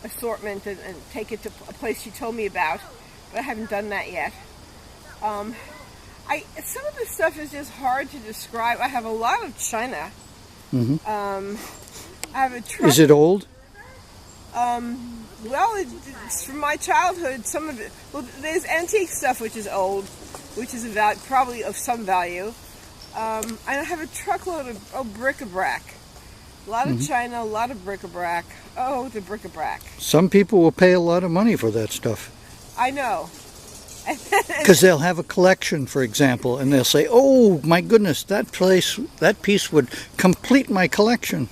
assortment and take it to a place she told me about, but I haven't done that yet. Some of the stuff is just hard to describe. I have a lot of china. Mm-hmm. I have a truck. Is it old? Well, it's from my childhood. Some of it. Well, there's antique stuff which is old, which is probably of some value. I have a truckload of bric-a-brac. A lot of china, a lot of bric-a-brac. Oh, the bric-a-brac. Some people will pay a lot of money for that stuff. I know. Because they'll have a collection, for example, and they'll say, "Oh my goodness, that piece would complete my collection."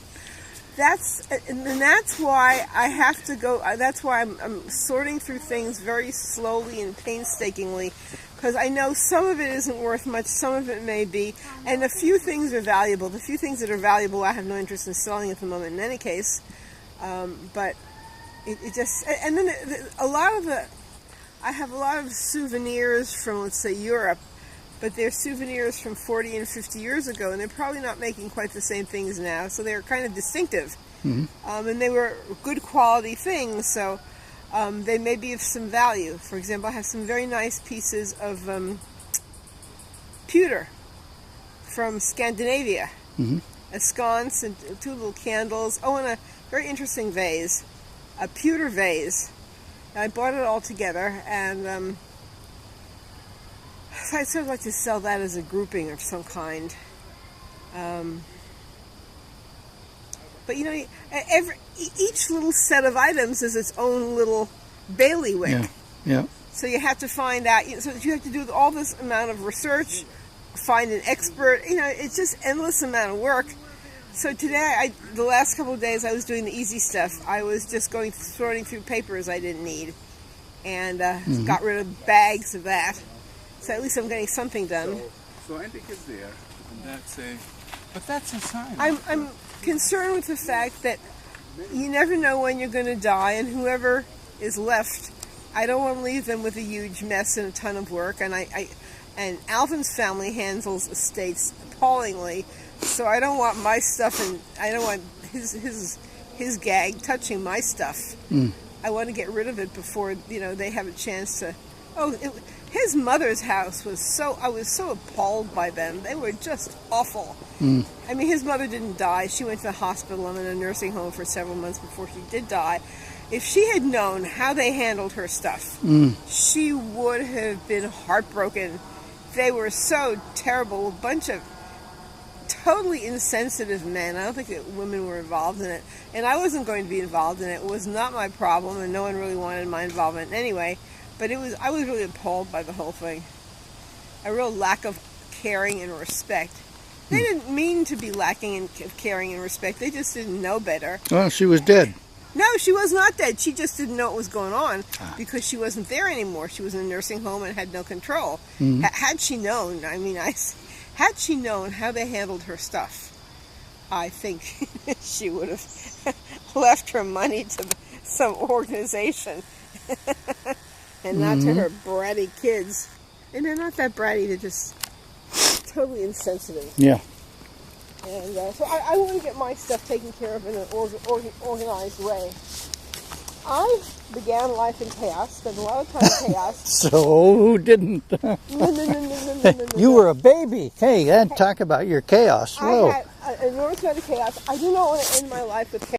That's why I have to go. That's why I'm sorting through things very slowly and painstakingly, because I know some of it isn't worth much, some of it may be, and a few things are valuable. The few things that are valuable, I have no interest in selling at the moment in any case. But it just, and then I have a lot of souvenirs from, let's say, Europe, but they're souvenirs from 40 and 50 years ago, and they're probably not making quite the same things now, so they're kind of distinctive. And they were good quality things, so they may be of some value. For example, I have some very nice pieces of pewter from Scandinavia. A sconce and two little candles. Oh, and a very interesting vase, a pewter vase. I bought it all together, and so I'd sort of like to sell that as a grouping of some kind. But you know, each little set of items is its own little bailiwick. Yeah, yeah. So you have to find out. So you have to do all this amount of research, find an expert. You know, it's just endless amount of work. So today, the last couple of days, I was doing the easy stuff. I was just sorting through papers I didn't need, and got rid of bags of that. So at least I'm getting something done. So Antique is there, and that's a sign. I'm concerned with the fact that you never know when you're going to die, and whoever is left, I don't want to leave them with a huge mess and a ton of work. And and Alvin's family handles estates appallingly. So I don't want my stuff, and I don't want his gag touching my stuff. I want to get rid of it before they have a chance to. His mother's house was I was so appalled by them. They were just awful. I mean, his mother didn't die. She went to the hospital and in a nursing home for several months before she did die. If she had known how they handled her stuff, she would have been heartbroken. They were so terrible. A bunch of totally insensitive men. I don't think that women were involved in it, and I wasn't going to be involved in it. It was not my problem, and no one really wanted my involvement anyway. But I was really appalled by the whole thing. A real lack of caring and respect. They didn't mean to be lacking in caring and respect. They just didn't know better. Well, she was dead. No, she was not dead. She just didn't know what was going on because she wasn't there anymore. She was in a nursing home and had no control. Had she known, had she known how they handled her stuff, I think she would have left her money to some organization and not to her bratty kids. And they're not that bratty, they're just totally insensitive. Yeah. And so I want to get my stuff taken care of in an organized way. I began life in chaos, spent a lot of time in chaos. So who didn't? No. You were a baby. Hey, talk about your chaos. Whoa. I had an enormous amount of chaos. I do not want to end my life with chaos.